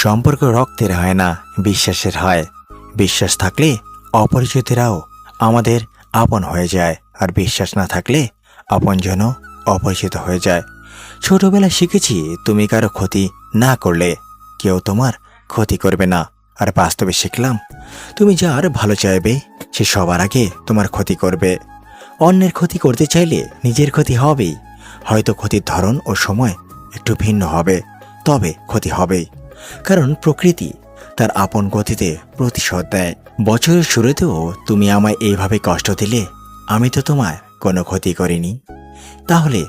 সম্পর্ক রক্তের হয় না, বিশ্বাসের হয়। বিশ্বাস থাকলে অপরিচিতরাও আমাদের আপন হয়ে যায়, আর বিশ্বাস না থাকলে আপনজনও অপরিচিত হয়ে যায়। ছোটবেলায় শিখেছি তুমি কারো ক্ষতি না করলে কেউ তোমার ক্ষতি করবে না। আর বাস্তবে শিখলাম তুমি যার ভালো চাইবে সে সবার আগে তোমার ক্ষতি করবে। অন্যের ক্ষতি করতে চাইলে নিজের ক্ষতি হবেই। হয়তো ক্ষতির ধরন ও সময় একটু ভিন্ন হবে, তবে ক্ষতি হবেই। কারণ প্রকৃতি তার আপন গতিতে প্রতিশোধ দেয়। বছরের শুরুতেও তুমি আমায় এইভাবে কষ্ট দিলে, আমি তো তোমার কোনো ক্ষতি করিনি। তাহলে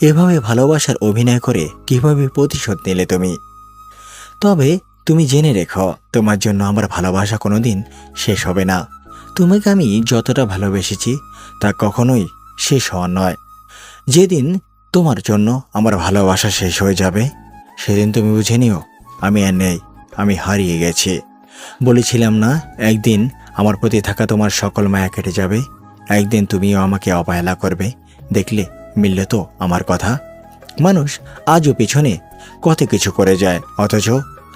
এভাবে ভালোবাসার অভিনয় করে কিভাবে প্রতিশোধ নিলে তুমি? তবে তুমি জেনে রেখো, তোমার জন্য আমার ভালোবাসা কোনোদিন শেষ হবে না। তোমাকে আমি যতটা ভালোবেসেছি তা কখনোই শেষ হওয়া নয়। যেদিন তোমার জন্য আমার ভালোবাসা শেষ হয়ে যাবে, সেদিন তুমি বুঝে নিও আমি আর নেই, আমি হারিয়ে গেছি। বলেছিলাম না একদিন আমার প্রতি থাকা তোমার সকল মায়া কেটে যাবে, একদিন তুমিও আমাকে অবহেলা করবে। দেখলে মিলল তো আমার কথা। মানুষ আজও পিছনে কত কিছু করে যায়, অথচ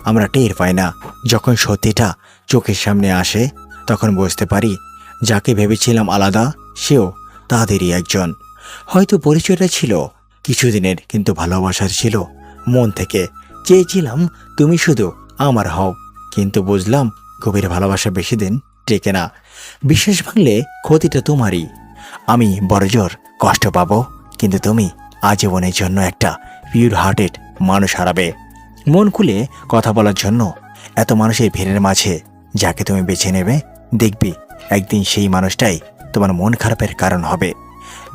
আমরা টের পাই না। যখন সত্যিটা চোখের সামনে আসে তখন বুঝতে পারি যাকে ভেবেছিলাম আলাদা সেও তাদেরই একজন। হয়তো পরিচয়টা ছিল কিছুদিনের, কিন্তু ভালোবাসার ছিল মন থেকে। চেয়েছিলাম তুমি শুধু আমার হও, কিন্তু বুঝলাম গভীর ভালোবাসা বেশি দিন টেকে না। বিশ্বাস ভাঙলে ক্ষতিটা তোমারই। আমি বড়জোর কষ্ট পাবো, কিন্তু তুমি আজীবনের জন্য একটা পিওর হার্টেড মানুষ হারাবে। মন খুলে কথা বলার জন্য এত মানুষের ভিড়ের মাঝে যাকে তুমি বেছে নেবে, দেখবি একদিন সেই মানুষটাই তোমার মন খারাপের কারণ হবে।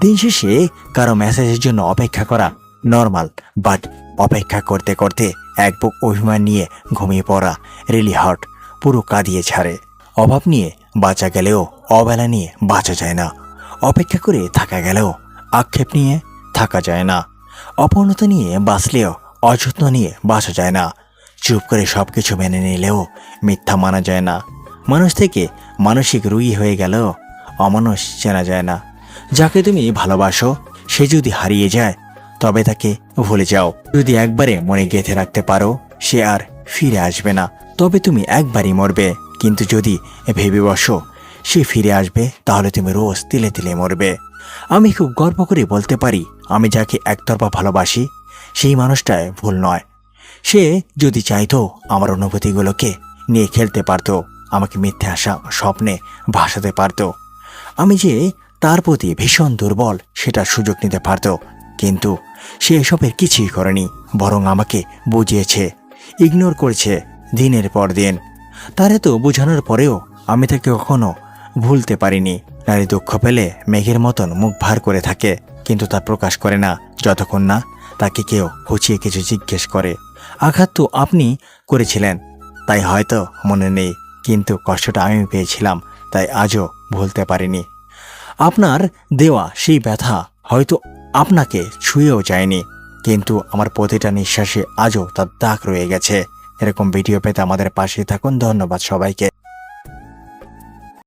দিন শেষে কারো মেসেজের জন্য অপেক্ষা করা নর্মাল, বাট অপেক্ষা করতে করতে এক বুক অভিমান নিয়ে ঘুমিয়ে পড়া রিলি হার্ট পুরো কাঁদিয়ে ছাড়ে। অভাব নিয়ে বাঁচা গেলেও অবেলা নিয়ে বাঁচা যায় না। অপেক্ষা করে থাকা গেলেও আক্ষেপ নিয়ে থাকা যায় না। অপূর্ণতা নিয়ে বাঁচলেও অযত্ন নিয়ে বাঁচা যায় না। চুপ করে সব কিছু মেনে নিলেও মিথ্যা মানা যায় না। মানুষ থেকে মানসিক রুগী হয়ে গেলেও অমানুষ চেনা যায় না। যাকে তুমি ভালোবাসো সে যদি হারিয়ে যায় তবে তাকে ভুলে যাও। যদি একবারে মনে গেঁথে রাখতে পারো সে আর ফিরে আসবে না, তবে তুমি একবারই মরবে। কিন্তু যদি ভেবে বসো সে ফিরে আসবে, তাহলে তুমি রোজ তিলে তিলে মরবে। আমি খুব গর্ব করে বলতে পারি, আমি যাকে একতরফা ভালোবাসি সেই মানুষটাই ভুল নয়। সে যদি চাইতো আমার অনুভূতিগুলোকে নিয়ে খেলতে পারতো, আমাকে মিথ্যে আশা স্বপ্নে ভাসাতে পারতো। আমি যে তার প্রতি ভীষণ দুর্বল সেটার সুযোগ নিতে পারত, কিন্তু সে এসবের কিছুই করেনি, বরং আমাকে বুঝিয়েছে, ইগনোর করেছে দিনের পর দিন। তার এত বোঝানোর পরেও আমি তাকে কখনো ভুলতে পারিনি। নারী দুঃখ পেলে মেঘের মতন মুখ ভার করে থাকে, কিন্তু তা প্রকাশ করে না যতক্ষণ না তাকে কেউ খুঁচিয়ে কিছু জিজ্ঞেস করে। আঘাত তো আপনি করেছিলেন, তাই হয়তো মনে নেই, কিন্তু কষ্টটা আমি পেয়েছিলাম, তাই আজও ভুলতে পারিনি। আপনার দেওয়া সেই ব্যথা হয়তো আপনাকে ছুঁয়েও যায়নি, কিন্তু আমার প্রতিটা নিঃশ্বাসে আজও তার দাগ রয়ে গেছে। এরকম ভিডিও পেতে আমাদের পাশে থাকুন। ধন্যবাদ সবাইকে।